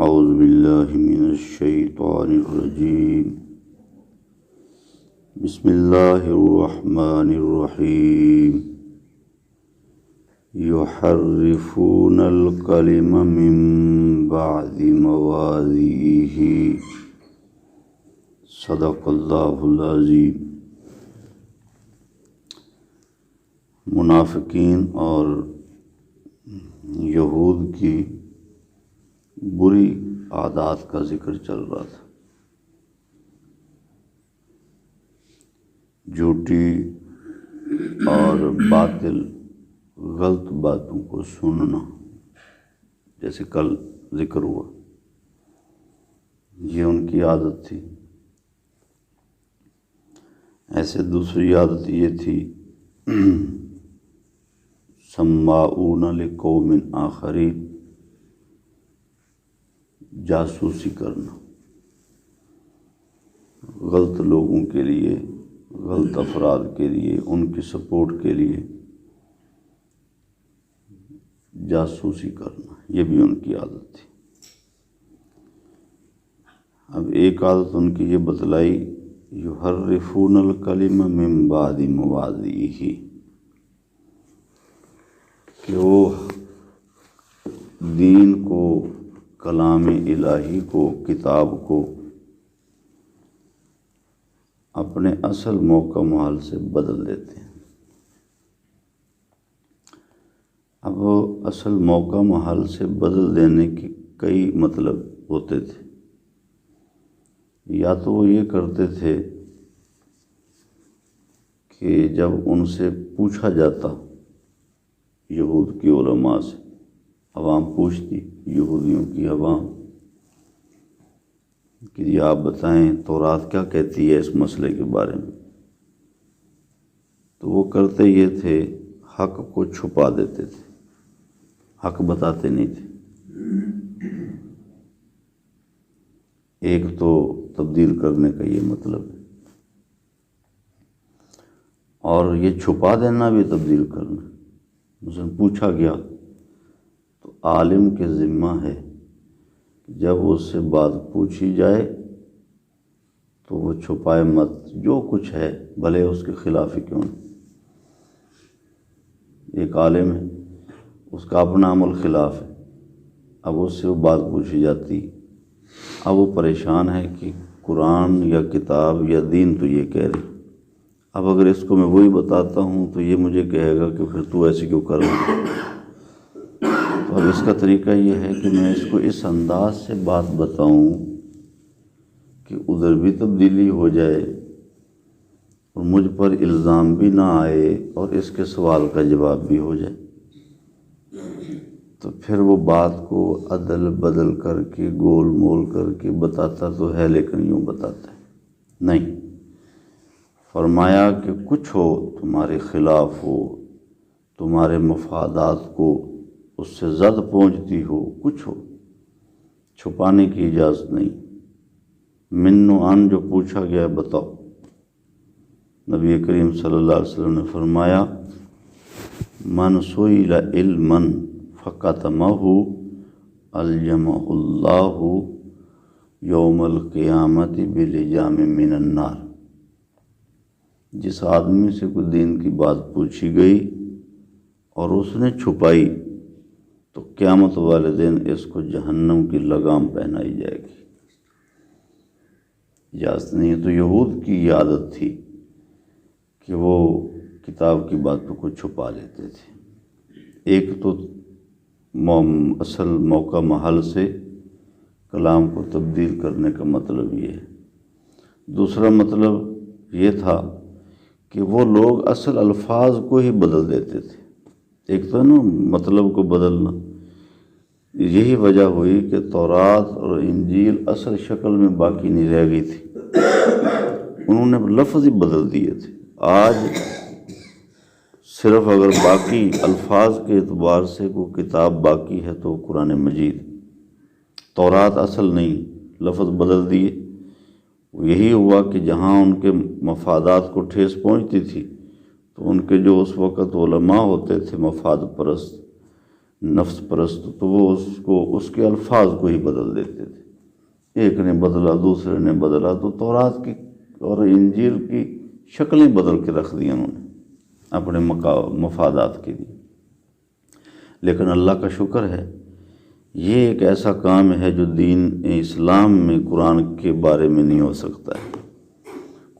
اعوذ باللہ من الشیطان الرجیم بسم اللہ الرحمن الرحیم یحرفون الکلم من بعد مواضعہ صدق اللہ العظیم۔ منافقین اور یہود کی بری عادات کا ذکر چل رہا تھا۔ جھوٹی اور باطل غلط باتوں کو سننا، جیسے کل ذکر ہوا، یہ ان کی عادت تھی۔ ایسے دوسری عادت یہ تھی سماعون لقوم آخرین، جاسوسی کرنا، غلط لوگوں کے لیے، غلط افراد کے لیے، ان کی سپورٹ کے لیے جاسوسی کرنا، یہ بھی ان کی عادت تھی۔ اب ایک عادت ان کی یہ بتلائی، یحرفون الکلم من بعد مواضعہ، کہ وہ دین کو، کلام الہی کو، کتاب کو اپنے اصل موقع محل سے بدل دیتے ہیں۔ اب اصل موقع محل سے بدل دینے کے کئی مطلب ہوتے تھے۔ یا تو وہ یہ کرتے تھے کہ جب ان سے پوچھا جاتا، یہود کی علماء سے، عوام پوچھتی، یہودیوں کی عوام، کہ یہ آپ بتائیں تورات کیا کہتی ہے اس مسئلے کے بارے میں، تو وہ کرتے یہ تھے، حق کو چھپا دیتے تھے، حق بتاتے نہیں تھے۔ ایک تو تبدیل کرنے کا یہ مطلب ہے، اور یہ چھپا دینا بھی تبدیل کرنا۔ مثلا پوچھا گیا تو عالم کے ذمہ ہے جب اس سے بات پوچھی جائے تو وہ چھپائے مت، جو کچھ ہے بھلے اس کے خلاف ہی کیوں نہ۔ ایک عالم ہے، اس کا اپنا عمل خلاف ہے، اب اس سے وہ بات پوچھی جاتی، اب وہ پریشان ہے کہ قرآن یا کتاب یا دین تو یہ کہہ رہی، اب اگر اس کو میں وہی بتاتا ہوں تو یہ مجھے کہے گا کہ پھر تو ایسے کیوں کر رہا ہے۔ تو اب اس کا طریقہ یہ ہے کہ میں اس کو اس انداز سے بات بتاؤں کہ ادھر بھی تبدیلی ہو جائے اور مجھ پر الزام بھی نہ آئے اور اس کے سوال کا جواب بھی ہو جائے۔ تو پھر وہ بات کو عدل بدل کر کے، گول مول کر کے بتاتا تو ہے، لیکن یوں بتاتا ہے نہیں۔ فرمایا کہ کچھ ہو تمہارے خلاف ہو، تمہارے مفادات کو اس سے زد پہنچتی ہو، کچھ ہو، چھپانے کی اجازت نہیں۔ منو عن، جو پوچھا گیا بتاؤ۔ نبی کریم صلی اللہ علیہ وسلم نے فرمایا، من سئل علما فکتمہ الجمہ اللہ یوم القیامت بلجام من النار۔ جس آدمی سے کوئی دین کی بات پوچھی گئی اور اس نے چھپائی تو قیامت والے دن اس کو جہنم کی لگام پہنائی جائے گی۔ اجازت نہیں ہے۔ تو یہود کی یہ عادت تھی کہ وہ کتاب کی باتوں کو چھپا لیتے تھے۔ ایک تو اصل موقع محل سے کلام کو تبدیل کرنے کا مطلب یہ ہے۔ دوسرا مطلب یہ تھا کہ وہ لوگ اصل الفاظ کو ہی بدل دیتے تھے۔ ایک تو نا مطلب کو بدلنا، یہی وجہ ہوئی کہ تورات اور انجیل اصل شکل میں باقی نہیں رہ گئی تھی، انہوں نے لفظ ہی بدل دیے تھے۔ آج صرف اگر باقی الفاظ کے اعتبار سے کوئی کتاب باقی ہے تو قرآن مجید، تورات اصل نہیں، لفظ بدل دیے۔ یہی ہوا کہ جہاں ان کے مفادات کو ٹھیس پہنچتی تھی تو ان کے جو اس وقت علماء ہوتے تھے مفاد پرست، نفس پرست، تو وہ اس کے الفاظ کو ہی بدل دیتے تھے، ایک نے بدلا دوسرے نے بدلا، تو تورات کی اور انجیل کی شکلیں بدل کے رکھ دی انہوں نے اپنے مفادات کے لیے۔ لیکن اللہ کا شکر ہے، یہ ایک ایسا کام ہے جو دین اسلام میں قرآن کے بارے میں نہیں ہو سکتا ہے۔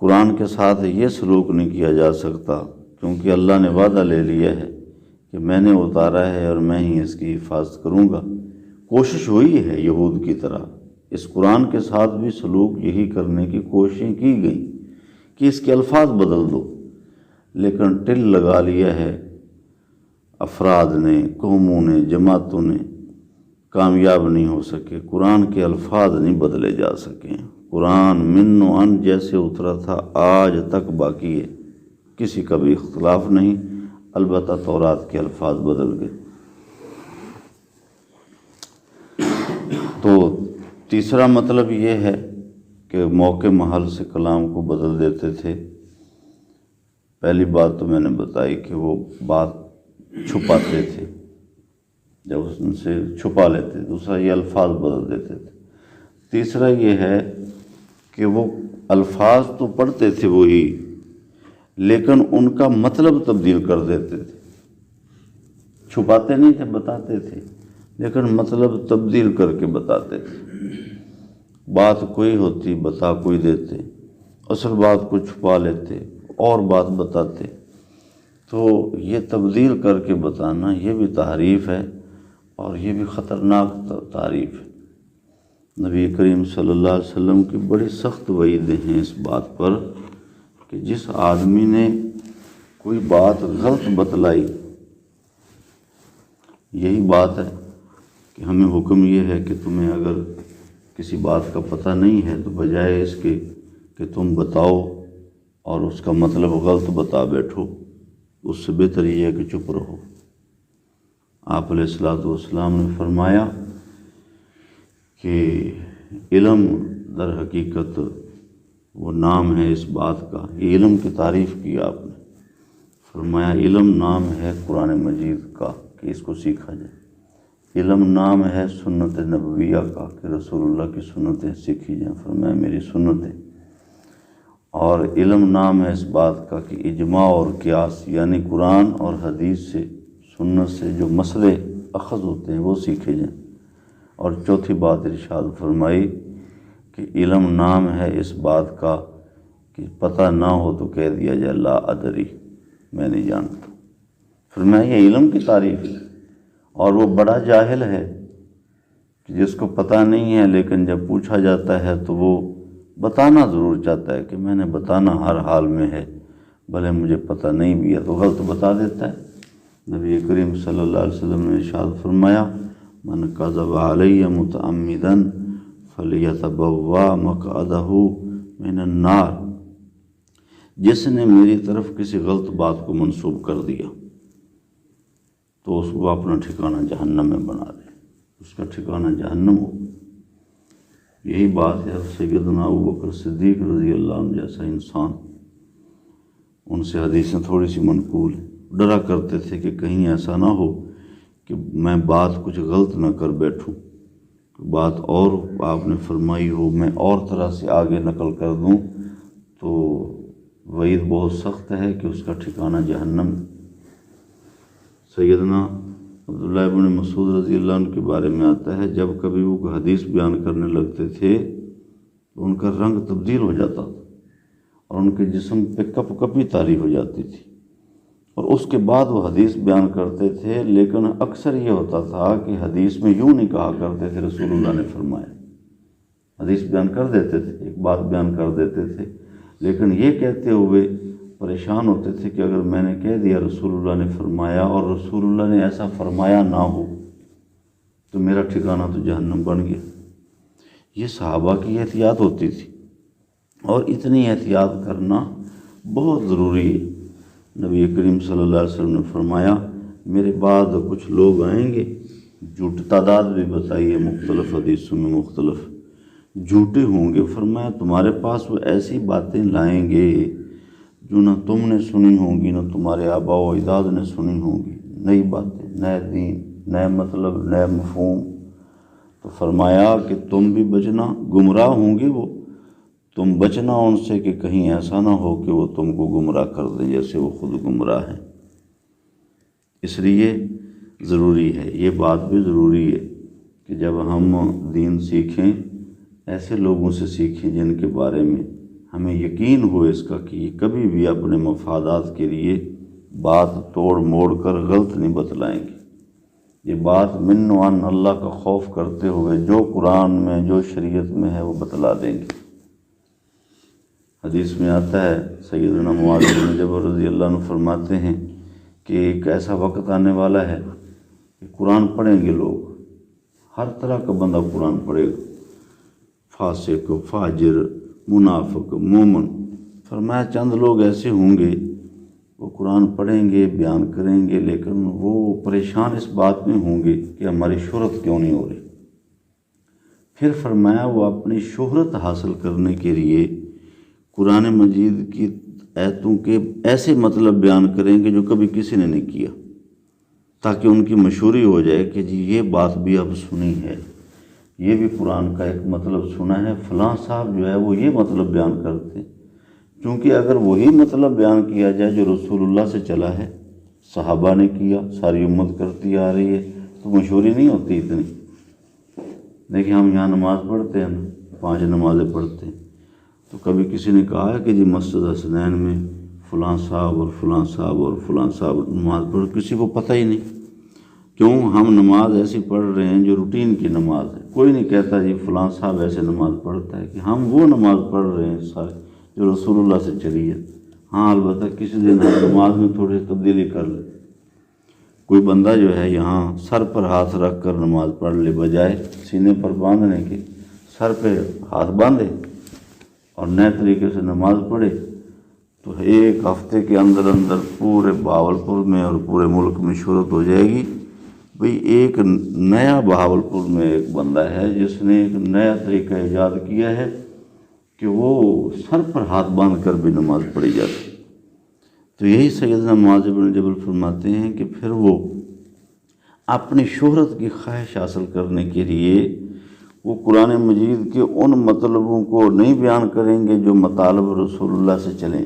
قرآن کے ساتھ یہ سلوک نہیں کیا جا سکتا، کیونکہ اللہ نے وعدہ لے لیا ہے کہ میں نے اتارا ہے اور میں ہی اس کی حفاظت کروں گا۔ کوشش ہوئی ہے یہود کی طرح، اس قرآن کے ساتھ بھی سلوک یہی کرنے کی کوششیں کی گئیں کہ اس کے الفاظ بدل دو، لیکن ٹل لگا لیا ہے افراد نے، قوموں نے، جماعتوں نے، کامیاب نہیں ہو سکے۔ قرآن کے الفاظ نہیں بدلے جا سکے۔ قرآن من و ان جیسے اترا تھا آج تک باقی ہے، کسی کا بھی اختلاف نہیں، البتہ تورات کے الفاظ بدل گئے۔ تو تیسرا مطلب یہ ہے کہ موقع محل سے کلام کو بدل دیتے تھے۔ پہلی بات تو میں نے بتائی کہ وہ بات چھپاتے تھے، جب ان سے چھپا لیتے۔ دوسرا یہ الفاظ بدل دیتے تھے۔ تیسرا یہ ہے کہ وہ الفاظ تو پڑھتے تھے وہی، لیکن ان کا مطلب تبدیل کر دیتے تھے۔ چھپاتے نہیں تھے، بتاتے تھے، لیکن مطلب تبدیل کر کے بتاتے تھے۔ بات کوئی ہوتی بتا کوئی دیتے، اصل بات کو چھپا لیتے اور بات بتاتے۔ تو یہ تبدیل کر کے بتانا یہ بھی تحریف ہے، اور یہ بھی خطرناک تعریف ہے۔ نبی کریم صلی اللہ علیہ وسلم کی بڑی سخت وعیدیں ہیں اس بات پر کہ جس آدمی نے کوئی بات غلط بتلائی، یہی بات ہے کہ ہمیں حکم یہ ہے کہ تمہیں اگر کسی بات کا پتہ نہیں ہے تو بجائے اس کے کہ تم بتاؤ اور اس کا مطلب غلط بتا بیٹھو، اس سے بہتر یہ ہے کہ چپ رہو۔ آپ علیہ الصلوۃ والسلام نے فرمایا کہ علم در حقیقت وہ نام ہے اس بات کا، یہ علم کی تعریف کی آپ نے، فرمایا علم نام ہے قرآن مجید کا کہ اس کو سیکھا جائے، علم نام ہے سنت نبویہ کا کہ رسول اللہ کی سنتیں سیکھی جائیں، فرمایا میری سنتیں، اور علم نام ہے اس بات کا کہ اجماع اور قیاس یعنی قرآن اور حدیث سے، سنت سے جو مسئلے اخذ ہوتے ہیں وہ سیکھے جائیں، اور چوتھی بات ارشاد فرمائی کہ علم نام ہے اس بات کا کہ پتہ نہ ہو تو کہہ دیا جائے لا ادری، میں نہیں جانتا۔ فرمایا یہ علم کی تعریف ہے، اور وہ بڑا جاہل ہے کہ جس کو پتہ نہیں ہے لیکن جب پوچھا جاتا ہے تو وہ بتانا ضرور چاہتا ہے کہ میں نے بتانا ہر حال میں ہے، بھلے مجھے پتہ نہیں بھی ہے تو غلط بتا دیتا ہے۔ نبی کریم صلی اللہ علیہ وسلم نے ارشاد فرمایا من کذب علی متعمدا فلیتبوا مقعدہ من النار، جس نے میری طرف کسی غلط بات کو منسوب کر دیا تو اس کو اپنا ٹھکانہ جہنم میں بنا دے، اس کا ٹھکانہ جہنم ہو۔ یہی بات ہے سیدنا ابوبکر صدیق رضی اللہ عنہ جیسا انسان، ان سے حدیثیں تھوڑی سی منقول ہیں، ڈرا کرتے تھے کہ کہیں ایسا نہ ہو کہ میں بات کچھ غلط نہ کر بیٹھوں، بات اور آپ نے فرمائی ہو میں اور طرح سے آگے نقل کر دوں، تو وعید بہت سخت ہے کہ اس کا ٹھکانہ جہنم۔ سیدنا عبداللہ ابن مسعود رضی اللہ عنہ کے بارے میں آتا ہے جب کبھی وہ حدیث بیان کرنے لگتے تھے تو ان کا رنگ تبدیل ہو جاتا تھا اور ان کے جسم پہ کپ کپی طاری ہو جاتی تھی، اور اس کے بعد وہ حدیث بیان کرتے تھے، لیکن اکثر یہ ہوتا تھا کہ حدیث میں یوں نہیں کہا کرتے تھے رسول اللہ نے فرمایا، حدیث بیان کر دیتے تھے، ایک بات بیان کر دیتے تھے، لیکن یہ کہتے ہوئے پریشان ہوتے تھے کہ اگر میں نے کہہ دیا رسول اللہ نے فرمایا اور رسول اللہ نے ایسا فرمایا نہ ہو تو میرا ٹھکانہ تو جہنم بن گیا۔ یہ صحابہ کی احتیاط ہوتی تھی، اور اتنی احتیاط کرنا بہت ضروری ہے۔ نبی کریم صلی اللہ علیہ وسلم نے فرمایا میرے بعد کچھ لوگ آئیں گے، جھوٹ تعداد بھی بتائی ہے مختلف حدیثوں میں مختلف، جھوٹے ہوں گے، فرمایا تمہارے پاس وہ ایسی باتیں لائیں گے جو نہ تم نے سنی ہوں گی نہ تمہارے آباء و اجداد نے سنی ہوں گی، نئی باتیں، نئے دین، نئے مطلب، نئے مفہوم۔ تو فرمایا کہ تم بھی بچنا، گمراہ ہوں گے وہ، تم بچنا ان سے کہ کہیں ایسا نہ ہو کہ وہ تم کو گمراہ کر دیں جیسے وہ خود گمراہ ہیں۔ اس لیے ضروری ہے، یہ بات بھی ضروری ہے کہ جب ہم دین سیکھیں ایسے لوگوں سے سیکھیں جن کے بارے میں ہمیں یقین ہو اس کا کہ یہ کبھی بھی اپنے مفادات کے لیے بات توڑ موڑ کر غلط نہیں بتلائیں گے۔ یہ بات من و عن اللہ کا خوف کرتے ہوئے جو قرآن میں، جو شریعت میں ہے وہ بتلا دیں گے۔ حدیث میں آتا ہے، سیدنا معاذ بن جبل رضی اللہ عنہ فرماتے ہیں کہ ایک ایسا وقت آنے والا ہے کہ قرآن پڑھیں گے لوگ، ہر طرح کا بندہ قرآن پڑھے گا، فاسق، فاجر، منافق، مومن۔ فرمایا چند لوگ ایسے ہوں گے وہ قرآن پڑھیں گے، بیان کریں گے، لیکن وہ پریشان اس بات میں ہوں گے کہ ہماری شہرت کیوں نہیں ہو رہی۔ پھر فرمایا وہ اپنی شہرت حاصل کرنے کے لیے قرآن مجید کی آیتوں کے ایسے مطلب بیان کریں گے جو کبھی کسی نے نہیں کیا، تاکہ ان کی مشہوری ہو جائے کہ جی یہ بات بھی اب سنی ہے، یہ بھی قرآن کا ایک مطلب سنا ہے، فلاں صاحب جو ہے وہ یہ مطلب بیان کرتے ہیں۔ کیونکہ اگر وہی مطلب بیان کیا جائے جو رسول اللہ سے چلا ہے، صحابہ نے کیا، ساری امت کرتی آ رہی ہے، تو مشہوری نہیں ہوتی اتنی۔ دیکھیں ہم یہاں نماز پڑھتے ہیں نا، 5 نمازیں پڑھتے ہیں، تو کبھی کسی نے کہا ہے کہ جی مسجد حسنین میں فلاں صاحب اور فلاں صاحب اور فلاں صاحب نماز پڑھ، کسی کو پتہ ہی نہیں۔ کیوں؟ ہم نماز ایسی پڑھ رہے ہیں جو روٹین کی نماز ہے، کوئی نہیں کہتا جی فلاں صاحب ایسے نماز پڑھتا ہے، کہ ہم وہ نماز پڑھ رہے ہیں سارے جو رسول اللہ سے چلی ہے۔ ہاں البتہ کسی دن ہم نماز میں تھوڑی تبدیلی کر لیں، کوئی بندہ جو ہے یہاں سر پر ہاتھ رکھ کر نماز پڑھ لے، بجائے سینے پر باندھنے کے سر پہ ہاتھ باندھے اور نئے طریقے سے نماز پڑھے، تو ایک ہفتے کے اندر اندر پورے بہاولپور میں اور پورے ملک میں شہرت ہو جائے گی۔ بھئی ایک نیا بہاولپور میں ایک بندہ ہے جس نے ایک نیا طریقہ ایجاد کیا ہے کہ وہ سر پر ہاتھ باندھ کر بھی نماز پڑھی جاتی۔ تو یہی سیدنا معاذ بن جبل فرماتے ہیں کہ پھر وہ اپنی شہرت کی خواہش حاصل کرنے کے لیے وہ قرآن مجید کے ان مطلبوں کو نہیں بیان کریں گے جو مطالب رسول اللہ سے چلیں،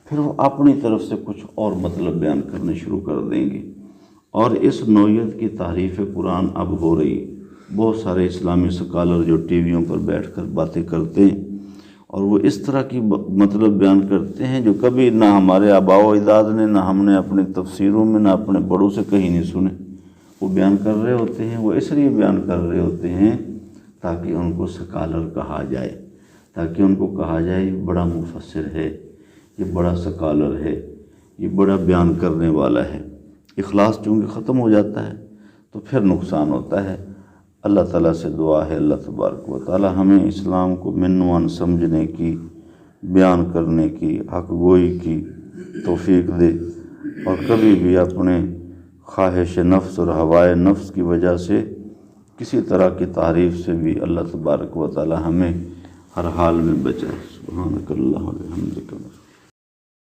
پھر وہ اپنی طرف سے کچھ اور مطلب بیان کرنے شروع کر دیں گے۔ اور اس نوعیت کی تعریف قرآن اب ہو رہی ہے۔ بہت سارے اسلامی سکالر جو ٹی ویوں پر بیٹھ کر باتیں کرتے ہیں اور وہ اس طرح کی مطلب بیان کرتے ہیں جو کبھی نہ ہمارے آباء و اجداد نے، نہ ہم نے اپنی تفسیروں میں، نہ اپنے بڑوں سے کہیں نہیں سنے، وہ بیان کر رہے ہوتے ہیں۔ وہ اس لیے بیان کر رہے ہوتے ہیں تاکہ ان کو سکالر کہا جائے، تاکہ ان کو کہا جائے یہ بڑا مفسر ہے، یہ بڑا سکالر ہے، یہ بڑا بیان کرنے والا ہے۔ اخلاص چونکہ ختم ہو جاتا ہے تو پھر نقصان ہوتا ہے۔ اللہ تعالیٰ سے دعا ہے اللہ تبارک و تعالیٰ ہمیں اسلام کو من و عن سمجھنے کی، بیان کرنے کی، حق گوئی کی توفیق دے، اور کبھی بھی اپنے خواہش نفس اور ہوائے نفس کی وجہ سے کسی طرح کی تعریف سے بھی اللہ تبارک و تعالیٰ ہمیں ہر حال میں بچائے۔ سبحانک اللہم و بحمدک۔